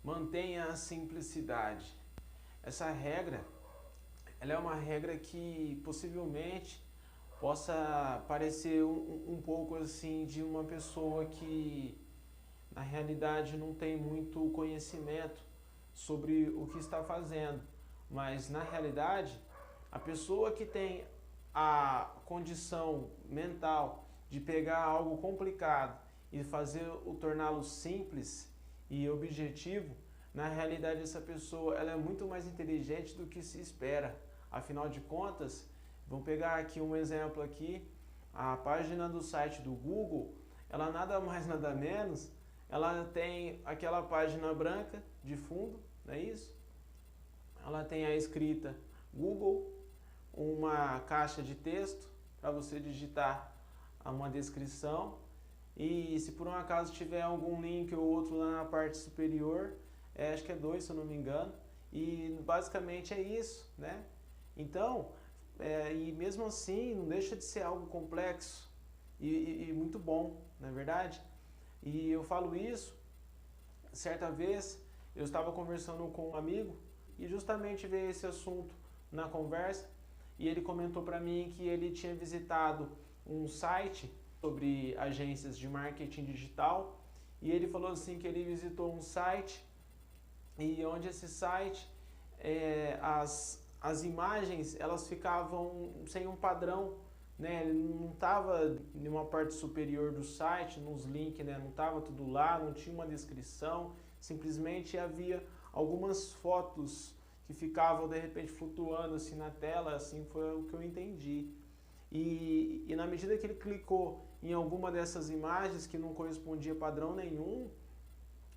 Mantenha a simplicidade. Essa regra, ela é uma regra que possivelmente possa parecer um pouco assim de uma pessoa que na realidade não tem muito conhecimento sobre o que está fazendo, mas na realidade a pessoa que tem a condição mental de pegar algo complicado e fazer o torná-lo simples e objetivo, na realidade essa pessoa ela é muito mais inteligente do que se espera. Afinal de contas, vamos pegar aqui um exemplo aqui, a página do site do Google, ela nada mais nada menos, ela tem aquela página branca de fundo, não é isso? Ela tem a escrita Google, uma caixa de texto para você digitar uma descrição, e se por um acaso tiver algum link ou outro lá na parte superior, acho que é 2 se eu não me engano, e basicamente é isso, né? Então, e mesmo assim não deixa de ser algo complexo e muito bom, não é verdade? E eu falo isso, certa vez eu estava conversando com um amigo e justamente veio esse assunto na conversa, e ele comentou para mim que ele tinha visitado um site sobre agências de marketing digital, e ele falou assim que ele visitou um site e onde esse site as imagens elas ficavam sem um padrão, né? Ele não estava em uma parte superior do site, nos links, né? Não estava tudo lá, não tinha uma descrição, simplesmente havia algumas fotos que ficavam de repente flutuando assim na tela, assim foi o que eu entendi. E na medida que ele clicou em alguma dessas imagens que não correspondia a padrão nenhum,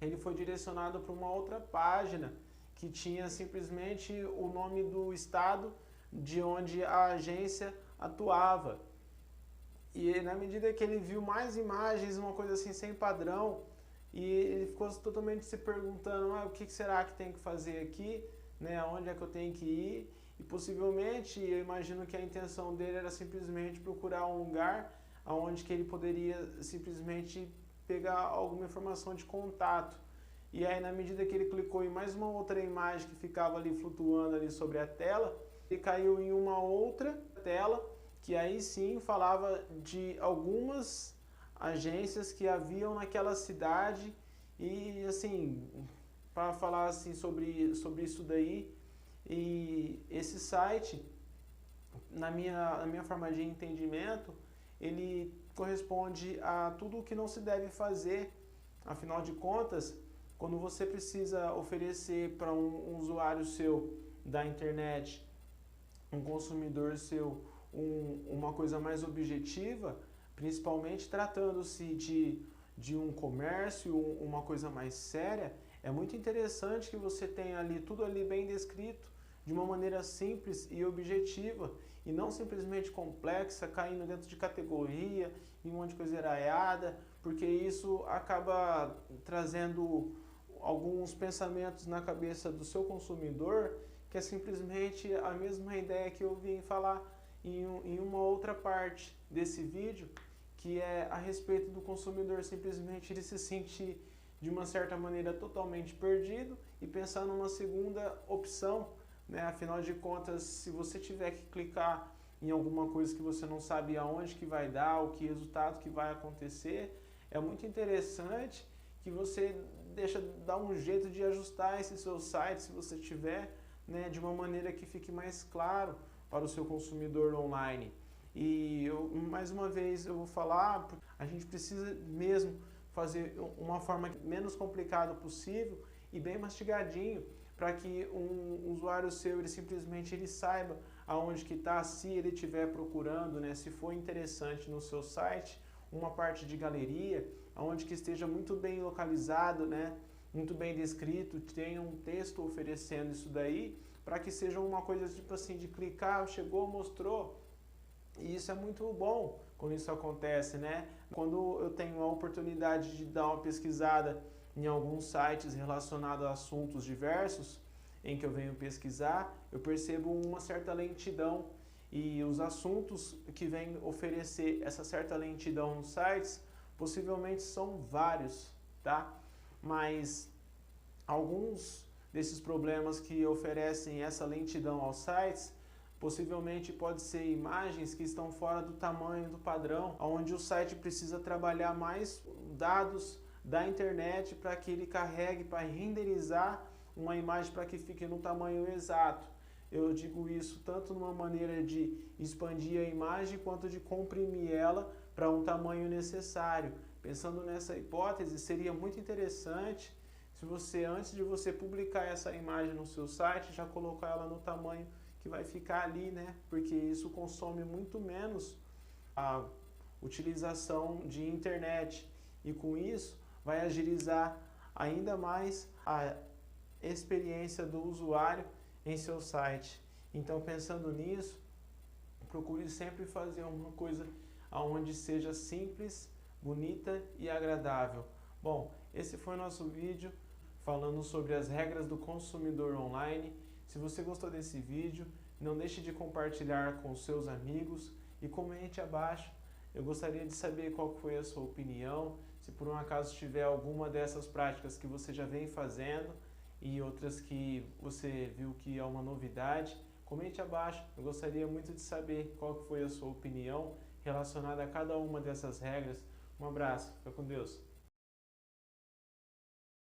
ele foi direcionado para uma outra página que tinha simplesmente o nome do estado de onde a agência atuava. E na medida que ele viu mais imagens, uma coisa assim sem padrão, e ele ficou totalmente se perguntando, o que será que tem que fazer aqui, né? Onde é que eu tenho que ir? E possivelmente, eu imagino que a intenção dele era simplesmente procurar um lugar onde que ele poderia simplesmente pegar alguma informação de contato. E aí, na medida que ele clicou em mais uma outra imagem que ficava ali flutuando ali sobre a tela, ele caiu em uma outra tela que aí sim falava de algumas agências que haviam naquela cidade. E assim, para falar assim sobre isso daí, e esse site, na minha forma de entendimento, ele corresponde a tudo o que não se deve fazer. Afinal de contas, quando você precisa oferecer para um usuário seu da internet, um consumidor seu, uma coisa mais objetiva, principalmente tratando-se de um comércio, uma coisa mais séria, é muito interessante que você tenha ali tudo ali bem descrito, de uma maneira simples e objetiva, e não simplesmente complexa, caindo dentro de categoria, e um monte de coisa errada, porque isso acaba trazendo alguns pensamentos na cabeça do seu consumidor, que é simplesmente a mesma ideia que eu vim falar em uma outra parte desse vídeo, que é a respeito do consumidor simplesmente ele se sentir de uma certa maneira totalmente perdido e pensar numa segunda opção, né? Afinal de contas, se você tiver que clicar em alguma coisa que você não sabe aonde que vai dar, o que resultado que vai acontecer, é muito interessante que você dá um jeito de ajustar esse seu site, se você tiver, né, de uma maneira que fique mais claro para o seu consumidor online. E mais uma vez eu vou falar, a gente precisa mesmo fazer uma forma menos complicada possível e bem mastigadinho, para que um usuário seu ele simplesmente ele saiba aonde que está, se ele estiver procurando, né, se for interessante no seu site, uma parte de galeria, onde que esteja muito bem localizado, né, muito bem descrito, tenha um texto oferecendo isso daí, para que seja uma coisa tipo assim, de clicar, chegou, mostrou. E isso é muito bom quando isso acontece, né? Quando eu tenho a oportunidade de dar uma pesquisada em alguns sites relacionados a assuntos diversos, em que eu venho pesquisar, eu percebo uma certa lentidão. E os assuntos que vêm oferecer essa certa lentidão nos sites, possivelmente são vários, tá? Mas Alguns desses problemas que oferecem essa lentidão aos sites, possivelmente pode ser imagens que estão fora do tamanho do padrão, onde o site precisa trabalhar mais dados da internet para que ele carregue, para renderizar uma imagem para que fique no tamanho exato. Eu digo isso tanto numa maneira de expandir a imagem quanto de comprimir ela para um tamanho necessário. Pensando nessa hipótese, seria muito interessante se você, antes de você publicar essa imagem no seu site, já colocar ela no tamanho que vai ficar ali, né? Porque isso consome muito menos a utilização de internet e com isso vai agilizar ainda mais a experiência do usuário em seu site. Então, pensando nisso, procure sempre fazer uma coisa onde seja simples, bonita e agradável. Bom, esse foi o nosso vídeo falando sobre as regras do consumidor online. Se você gostou desse vídeo, não deixe de compartilhar com seus amigos e comente abaixo. Eu gostaria de saber qual foi a sua opinião, se por um acaso tiver alguma dessas práticas que você já vem fazendo e outras que você viu que é uma novidade, comente abaixo. Eu gostaria muito de saber qual foi a sua opinião relacionada a cada uma dessas regras. Um abraço, fica com Deus.